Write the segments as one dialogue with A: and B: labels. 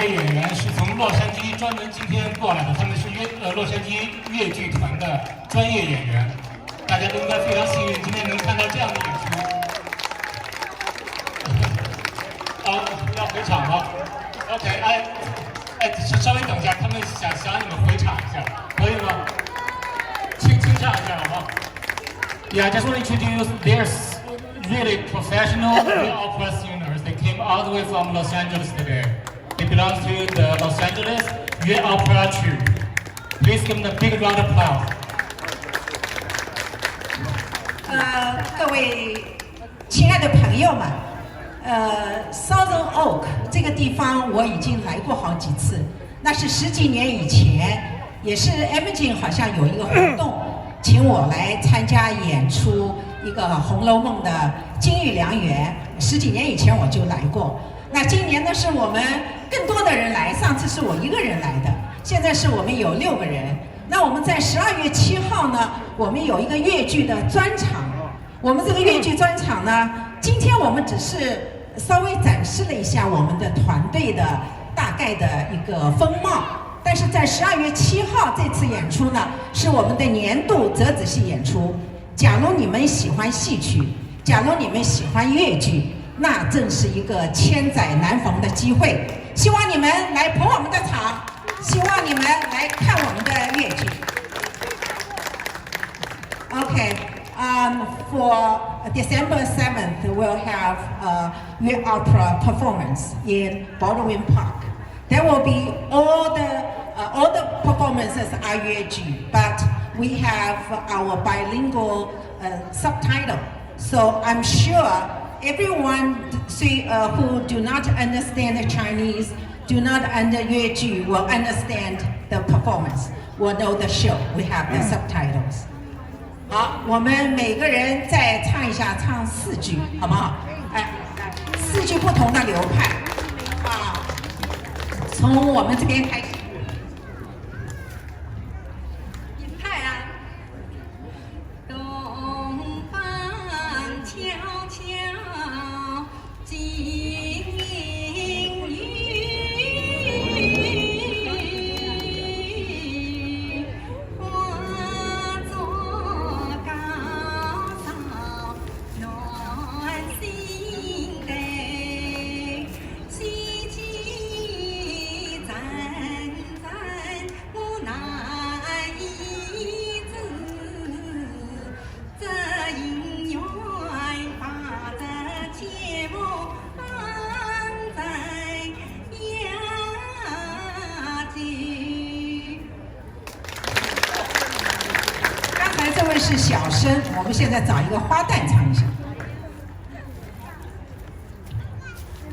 A: 位演员是从洛杉矶专门今天过来的，他们是洛杉矶越剧团的专业演员，大家都应该非常幸运，今天能看到这样的演出。要回场吗 ？OK， 稍微等一下，他们想你们回场一下，可以吗？清唱一下好不好 ？Yeah, I just want to introduce there's really professional opera singers. They came all the way from Los Angeles today. They belong to the Los Angeles Yue Opera Troupe. Please give them a big round of applause.
B: 各位亲爱的朋友们，Southern Oak 这个地方我已经来过好几次，那是10几年以前，也是 Imogen 好像有一个活动，请我来参加演出一个《红楼梦》的金玉良缘。10几年以前我就来过，那今年呢是我们更多的人来，上次是我一个人来的，现在是我们有6个人。那我们在12月7号呢，我们有一个越剧的专场。我们这个越剧专场呢，今天我们只是稍微展示了一下我们的团队的大概的一个风貌，但是在12月7号这次演出呢，是我们的年度折子戏演出。假如你们喜欢戏曲，假如你们喜欢越剧，那正是一个千载难逢的机会。希望你们来捧我们的场，希望你们来看我们的越剧。OK。For December 7th, we'll have a Yue Opera performance in Baldwin Park. There will be all the performances are Yue Ji, but we have our bilingual subtitle. So I'm sure everyone who do not understand the Chinese, do not understand Yue Ji, will understand the performance, will know the show. We have the subtitles. 好，我们每个人再唱一下，唱4句，好不好？哎，4句不同的流派啊，从我们这边开始。派啊！东方悄悄金银雨，化作高草暖心的，喜气赞赞无奈一字，这姻缘把这切莫放在牙尖。刚才这位是小生，我们现在找一个花旦唱一下。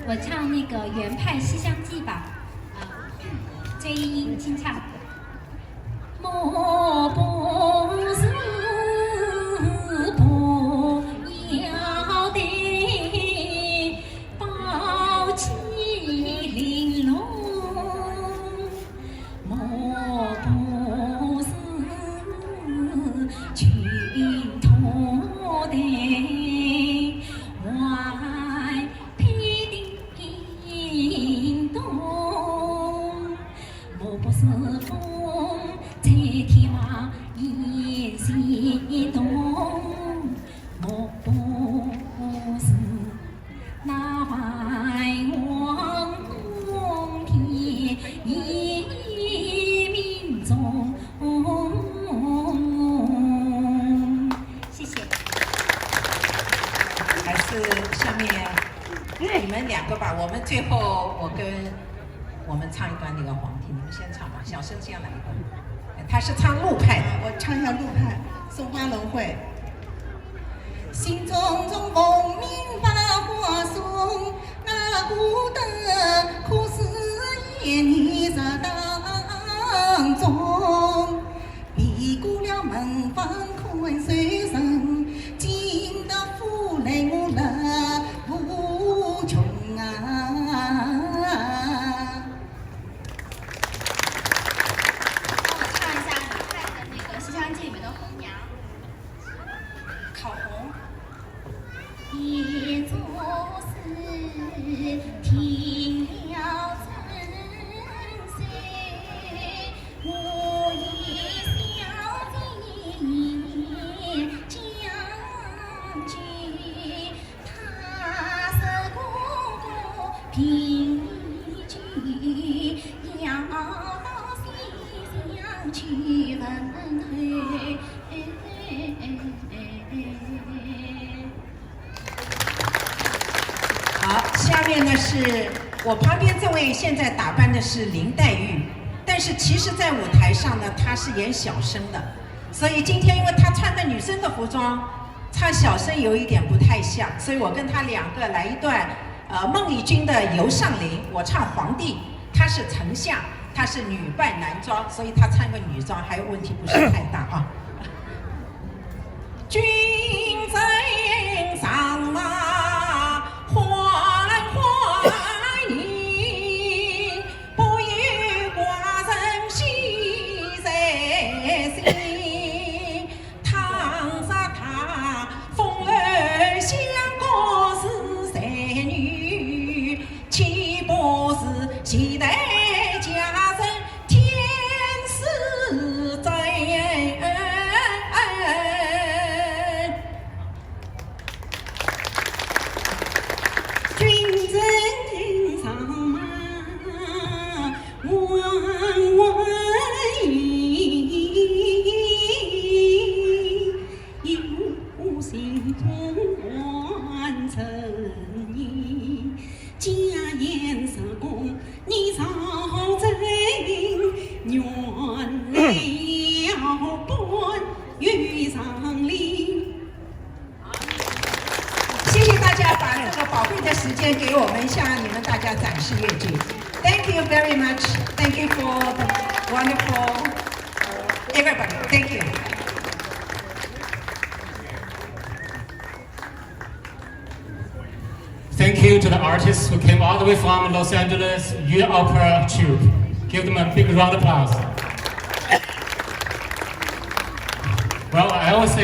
C: 我唱那个原派《西厢记》吧，这一音清唱。莫不是不要的宝气玲珑，莫不是群头的外披叮咚，莫不是风在天马也心动，莫不是那白王宫天一命中。谢谢。
B: 还是下面你们2个吧，我们最后我们唱一段那个黄庭，你们先唱吧，小生先来一个。他是唱陆派的，
D: 我唱一下陆派《送花轮会》。心中中功名把花送，那不得可是夜你在当中，避过了门房困水深，惊得夫泪我乐无穷啊。
C: 也做事听了
B: 好，下面呢是我旁边这位，现在打扮的是林黛玉，但是其实在舞台上呢，她是演小生的，所以今天因为她穿的女生的服装，唱小生有一点不太像，所以我跟她两个来一段，孟丽君的《游上林》，我唱皇帝，她是丞相，她是女扮男装，所以她穿个女装还有问题不是太大啊。君枕上啊，缓缓饮，不与寡人惜在心。唐杀他风儿相国是才女，岂不是期待家人天使在？君枕上马，缓缓饮，有心中换成你。家宴上你早真原了本与上林。谢谢大家把这个宝贵的时间给我们，向你们大家展示越剧。Thank you very much. Thank you for the wonderful everybody. Thank you.
A: Thank you to the artists who came all the way from Los Angeles Youth Opera Troupe. Give them a big round of applause. Well, I always say